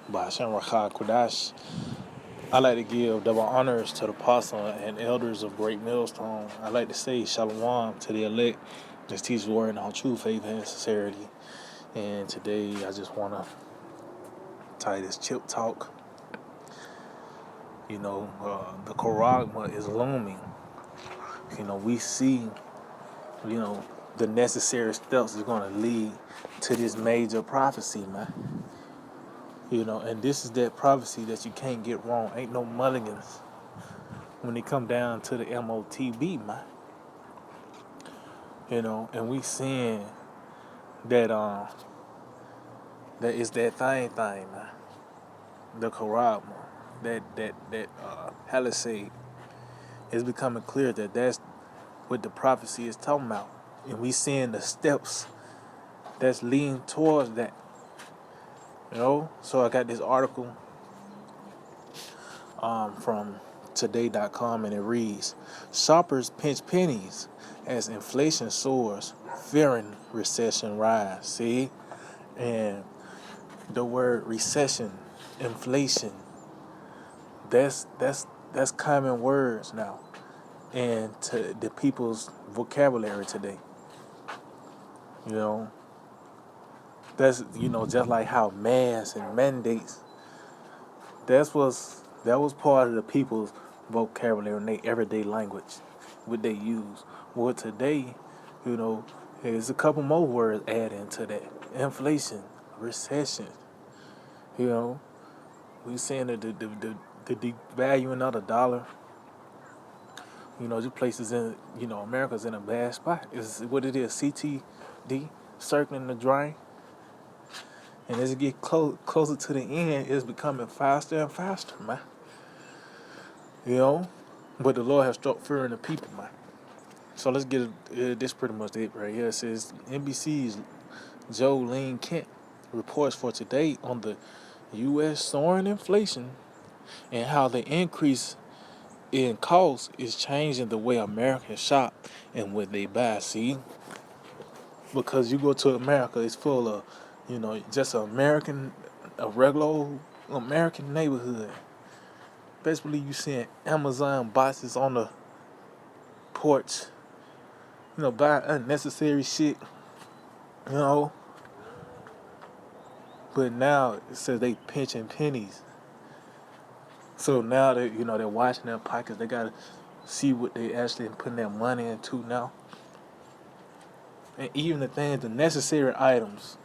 by Charagma. I like to give double honors to the apostle and elders of Great Millstone. I like to say shalom to the elect. Just teach the word in all true faith and sincerity. And today I just want to tie this chip talk. The Charagma is looming. We see, you know, the necessary steps is going to lead to this major prophecy, man. And this is that prophecy that you can't get wrong. Ain't no mulligans when it come down to the MOTB, man. And we seeing that that is that thing, man. The Charagma, that palisade is becoming clear that that's what the prophecy is talking about, and we seeing the steps that's leading towards that. So I got this article from today.com, and it reads: Shoppers pinch pennies as inflation soars, fearing recession rise. See, and the word recession, inflation, that's common words now, and to the people's vocabulary today. You know, that's just like how masks and mandates. That was part of the people's vocabulary and their everyday language, what they use. Well, today, you know, there's a couple more words added into that: inflation, recession. You know, we seeing the devaluing of the dollar. This place is in, America's in a bad spot. Is what it is. CTD, circling the drain. And as it get closer to the end, it's becoming faster and faster, man. But the Lord has struck fear in the people, man. So let's get this pretty much it right here. It says NBC's Jolene Kent reports for today on the U.S. soaring inflation and how the increase in cost is changing the way Americans shop and what they buy. See, because you go to America, it's full of, just a regular old American neighborhood. Basically, you seeing Amazon boxes on the porch, buying unnecessary shit, you know. But now it says they pinching pennies. So now they're watching their pockets. They gotta see what they actually putting their money into now. And even the necessary items,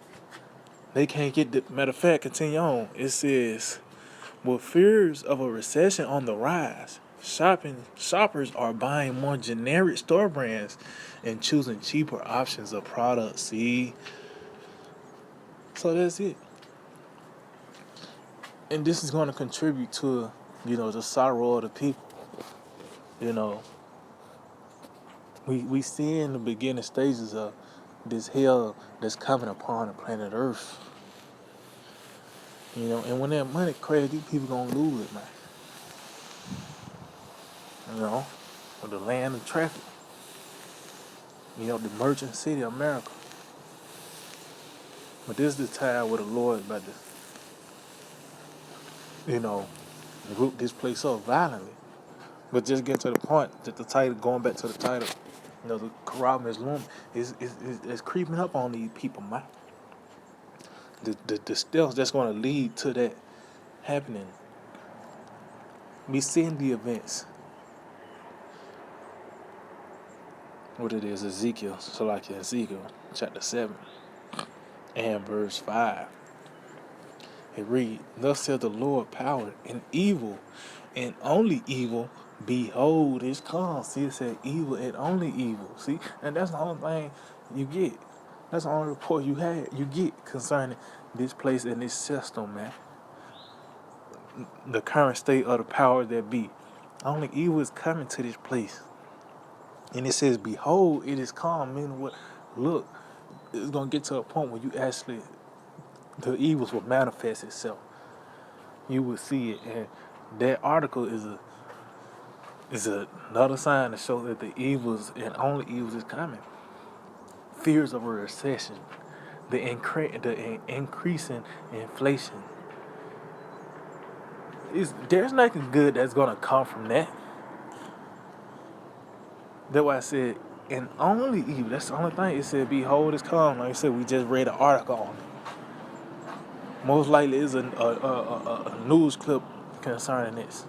they can't get the matter of fact, continue on. It says, with fears of a recession on the rise, shoppers are buying more generic store brands and choosing cheaper options of products. See? So that's it. And this is going to contribute to, the sorrow of the people. We see in the beginning stages of this hell that's coming upon the planet Earth. And when that money crazy, these people gonna lose it, man. With the land of traffic. The merchant city of America. But this is the time where the Lord is about to, group this place up violently. But just get to the point that the title, going back to the title, the Charagma is looming, is creeping up on these people, man. The steps that's going to lead to that happening. We seeing the events. What it is, Ezekiel chapter 7 and verse 5. It reads, thus saith the Lord power and evil, and only evil, behold, is come. See, it said evil and only evil. See, and that's the only thing you get. That's the only report you get concerning this place and this system, man. The current state of the power that be. Only evil is coming to this place. And it says, behold, it is come. Meaning what? Look, it's going to get to a point where the evils will manifest itself. You will see it. And that article is another sign to show that the evils and only evils is coming. Fears of a recession, the increasing inflation, there's nothing good that's gonna come from that. That's why I said, and only evil. That's the only thing. It said, "Behold, it's come." Like I said, we just read an article on it. Most likely, is a news clip concerning this,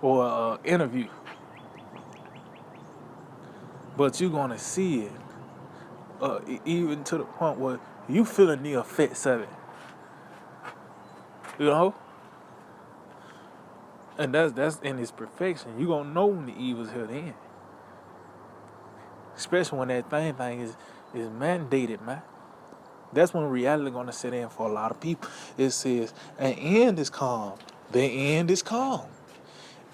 or an interview. But you're gonna see it, even to the point where you feeling the effects of it. You know, and that's in its perfection. You gonna know when the evil's here then, especially when that thing is mandated, man. That's when reality gonna set in for a lot of people. It says, "An end is calm. The end is calm.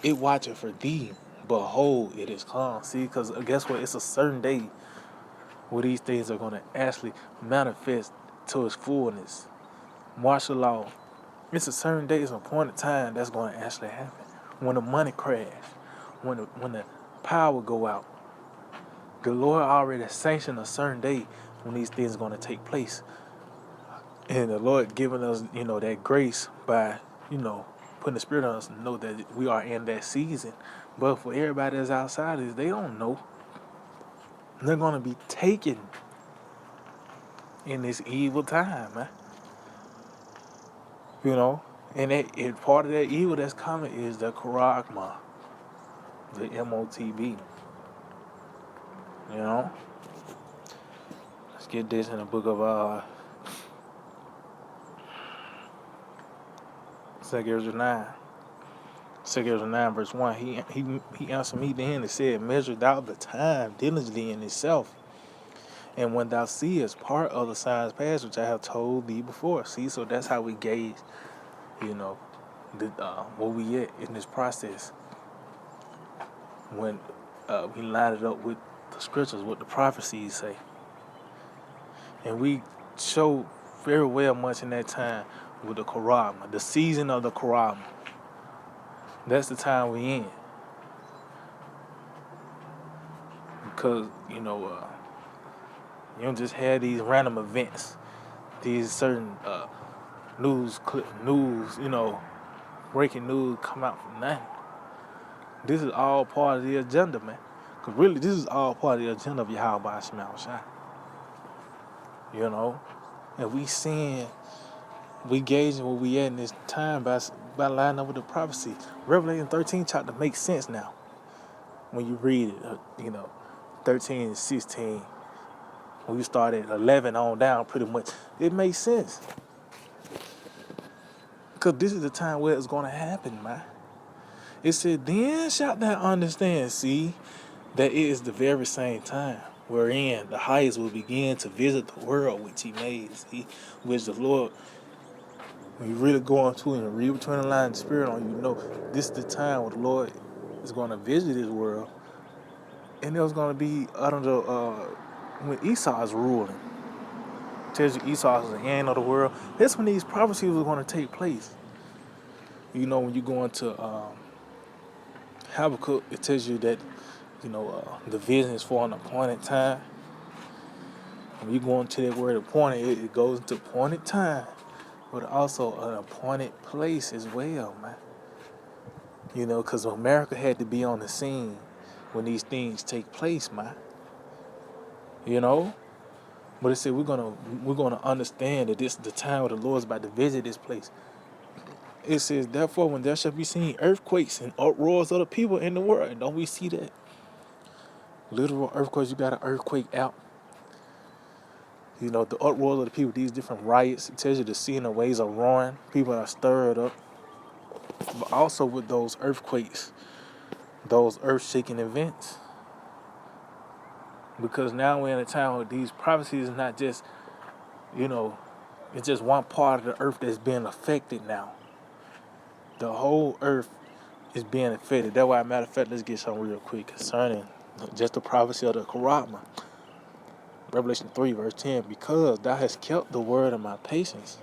It watcheth for thee. Behold, it is calm." See, because guess what? It's a certain day where these things are gonna actually manifest to its fullness. Martial law. It's a certain day, it's an appointed time that's gonna actually happen. When the money crash, when the power go out. The Lord already sanctioned a certain day when these things are gonna take place. And the Lord giving us, that grace by, putting the Spirit on us to know that we are in that season. But for everybody that's outside of this, they don't know. They're going to be taken in this evil time, man. And part of that evil that's coming is the Charagma, the MOTB. Let's get this in the book of 2 9. 2 9 verse 1. He answered me then and said, "Measure thou the time diligently in itself. And when thou seest part of the signs past, which I have told thee before." See, so that's how we gauge, where we at in this process. When we line it up with the scriptures, what the prophecies say. And we show very well much in that time with the Charagma, the season of the Charagma. That's the time we in. Because, you don't just have these random events, these certain breaking news come out from nothing. This is all part of the agenda, man. Because really, this is all part of the agenda of Yahweh Shema Shai. And we gauging where we at in this time by lining up with the prophecy. Revelation 13 chapter makes sense now. When you read it, 13 and 16. When you start at 11 on down, pretty much, it makes sense. Because this is the time where it's going to happen, man. It said, "Then shalt thou understand, see, that it is the very same time wherein the highest will begin to visit the world which he made." See, which the Lord, when you really go into it and read between the lines, the Spirit on this is the time where the Lord is going to visit his world. And it was going to be under when Esau is ruling. Tells you Esau is the end of the world. That's when these prophecies were going to take place. When you go into Habakkuk, it tells you that, the vision is for an appointed time. When you go into that word appointed, it goes into appointed time, but also an appointed place as well, man. Because America had to be on the scene when these things take place, man. But it said we're gonna understand that this is the time where the Lord's about to visit this place. It says, "Therefore, when there shall be seen earthquakes and uproars of the people in the world," and don't we see that? Literal earthquakes. You got an earthquake out. The uproars of the people, these different riots. It tells you the sea and the waves are roaring. People are stirred up. But also with those earthquakes, those earth-shaking events. Because now we're in a time where these prophecies is not just, it's just one part of the earth that's being affected now. The whole earth is being affected. That's why, matter of fact, let's get something real quick concerning just the prophecy of the Charagma. Revelation 3, verse 10, "Because thou hast kept the word of my patience,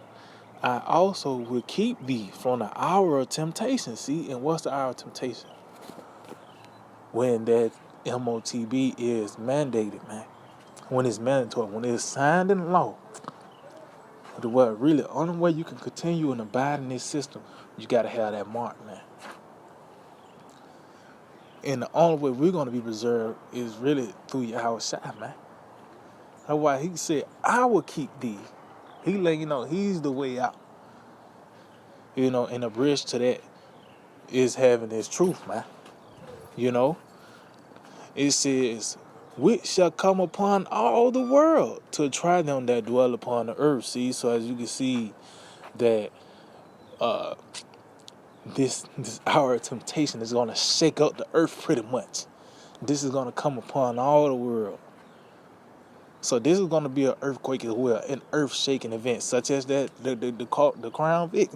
I also will keep thee from the hour of temptation." See, and what's the hour of temptation? When that MOTB is mandated, man. When it's mandatory, when it's signed in law. The what really only way you can continue and abide in this system, you gotta have that mark, man. And the only way we're gonna be preserved is really through Yahweh Shai, man. That's why he said, I will keep thee. He let you know he's the way out. And the bridge to that is having his truth, man. It says, which shall come upon all the world to try them that dwell upon the earth. See, so as you can see that this hour of temptation is gonna shake up the earth pretty much. This is gonna come upon all the world. So this is gonna be an earthquake as well, an earth-shaking event, such as that the Crown Vic.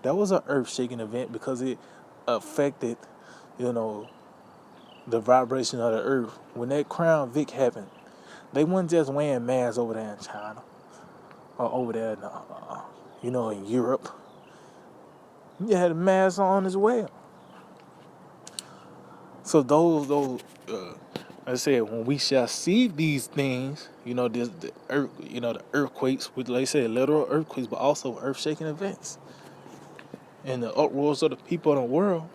That was an earth-shaking event because it affected, the vibration of the earth. When that Crown Vic happened, they weren't just wearing masks over there in China or over there in, in Europe. You had a mask on as well. So those I said, when we shall see these things, the earth, the earthquakes, which they say literal earthquakes, but also earth-shaking events, and the uproars of the people in the world.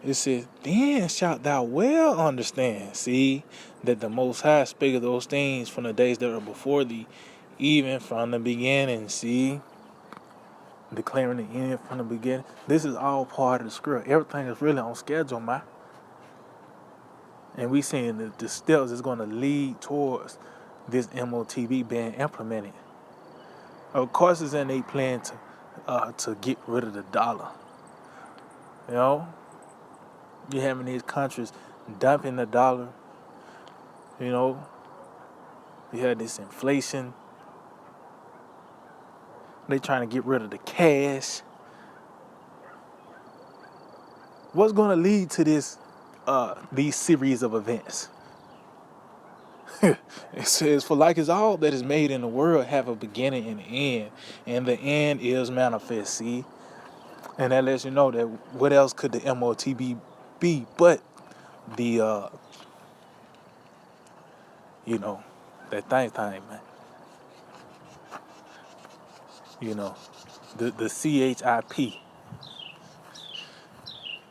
It says, then shalt thou well understand, see, that the Most High spake of those things from the days that were before thee, even from the beginning, see, declaring the end from the beginning. This is all part of the script. Everything is really on schedule, man. And we seeing the steps is going to lead towards this MOTB being implemented. Of course, it's in a plan to get rid of the dollar. You having these countries dumping the dollar. You had this inflation. They trying to get rid of the cash. What's going to lead to these series of events? It says, for like as all that is made in the world have a beginning and end, and the end is manifest, see? And that lets you know that what else could the MOTB be but the, that thing, man. The CHIP.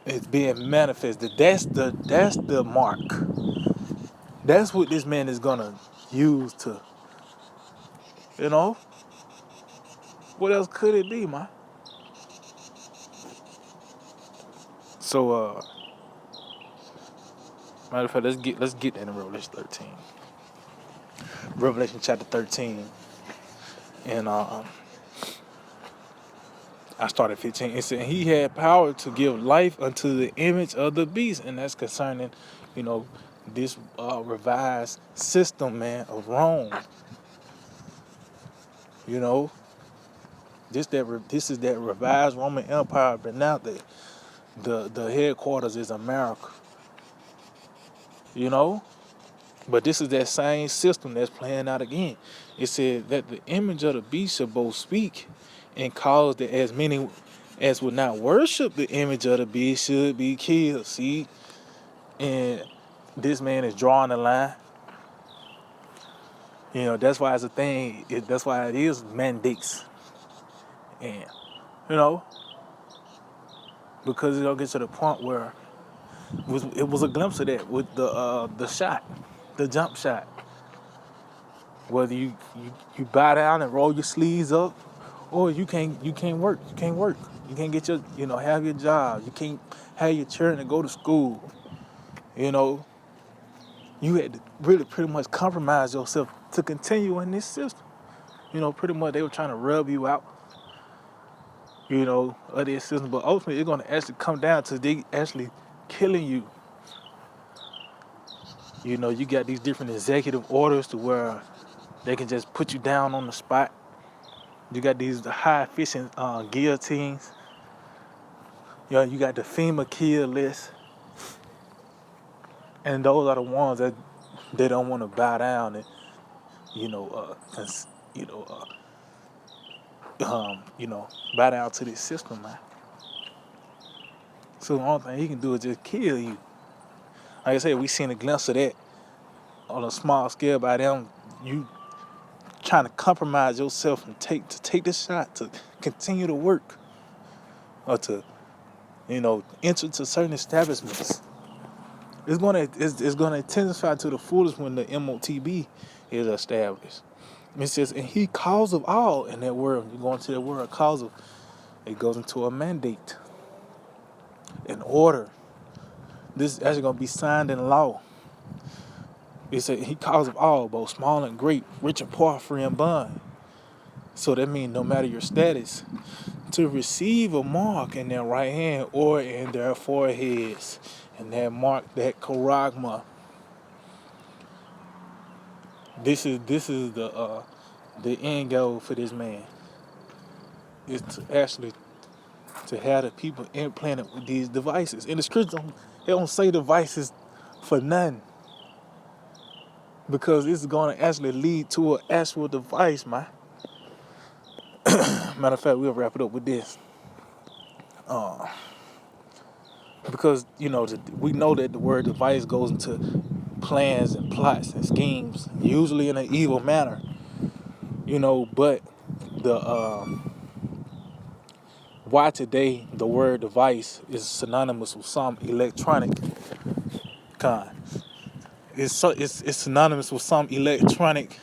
It's being manifested. That's the mark. That's what this man is gonna use to, what else could it be, man? So, matter of fact, let's get into Revelation 13. Revelation chapter 13, and I started 15. It said he had power to give life unto the image of the beast, and that's concerning, this revised system, man, of Rome. This is that revised Roman Empire, but now the headquarters is America. But this is that same system that's playing out again. It said that the image of the beast shall both speak and cause that as many as would not worship the image of the beast should be killed. See? And this man is drawing the line. That's why it's a thing. That's why it is mandates. And, because it'll get to the point where it was a glimpse of that with the shot, the jump shot. Whether you bow down and roll your sleeves up, or you can't work. You can't work. You can't get your have your job. You can't have your children to go to school. You had to really pretty much compromise yourself to continue in this system. Pretty much they were trying to rub you out. Of this system, but ultimately it's going to actually come down to they actually killing you. You got these different executive orders to where they can just put you down on the spot. You got these high efficient guillotines. You got the FEMA kill list. And those are the ones that they don't want to bow down and, bow down to this system, man. So the only thing he can do is just kill you. Like I said, we seen a glimpse of that on a small scale by them. You trying to compromise yourself and take the shot to continue to work or to, enter to certain establishments, it's gonna intensify to the fullest when the MOTB is established. It says, and he cause of all in that word. You go into that word cause of, it goes into a mandate, an order. This is actually gonna be signed in law. It said he cause of all, both small and great, rich and poor, free and bond. So that means no matter your status, to receive a mark in their right hand or in their foreheads, and that mark, that Charagma. This is the end goal for this man, is to actually to have the people implanted with these devices. And the scripture don't say devices for nothing, because it's going to actually lead to an actual device, man. Matter of fact, we'll wrap it up with this. Because, we know that the word device goes into plans and plots and schemes, usually in an evil manner, but the why today the word device is synonymous with some electronic kind. It's synonymous with some electronic,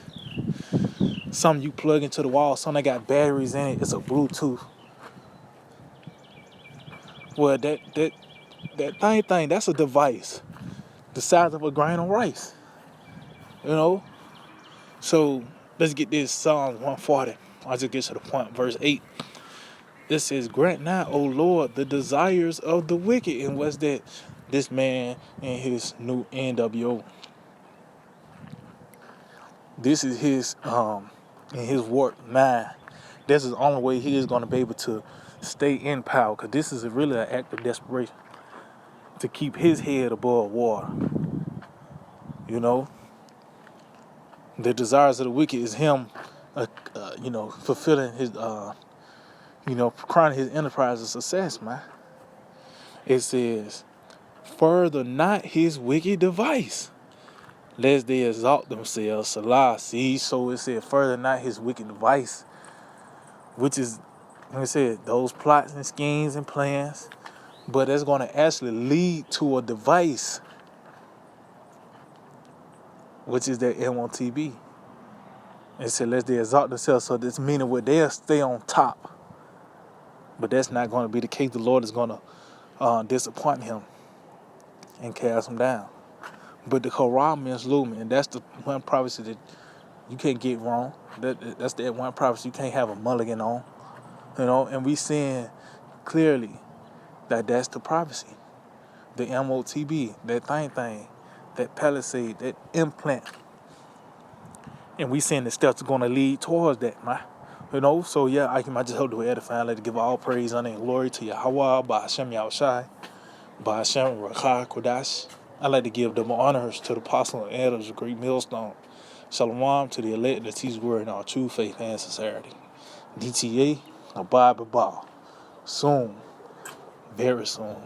something you plug into the wall, something that got batteries in it. It's a Bluetooth. Well, that thing, that's a device the size of a grain of rice. So let's get this Psalms 140. I'll just get to the point. Verse 8. It says, grant now, O Lord, the desires of the wicked. And what's that? This man and his new NWO. This is his in his warped mind. This is the only way he is going to be able to stay in power, because this is really an act of desperation to keep his head above water. The desires of the wicked is him, fulfilling his, crowning his enterprise of success, man. It says, further not his wicked device, lest they exalt themselves. Salah, see, so it said, further not his wicked device, which is, like I said, those plots and schemes and plans, but it's going to actually lead to a device, which is that MOTB. It said, lest they exalt themselves, so this meaning where they'll stay on top. But that's not going to be the case. The Lord is going to disappoint him and cast him down. But the Quran means lumen, and that's the one prophecy that you can't get wrong. That's that one prophecy you can't have a mulligan on, and we seeing clearly that that's the prophecy. The MOTB, that thing, that palisade, that implant. And we seeing the steps are going to lead towards that, man. So yeah, I just hope to edify and let it give all praise, honor, and glory to Yahweh, by Hashem Yahushai, by Hashem Rakha Kodash. I like to give them honors to the apostle and elders of Great Millstone. Shalom to the elect that teach word in our true faith and sincerity. DTA, Abba Ba. Soon, very soon.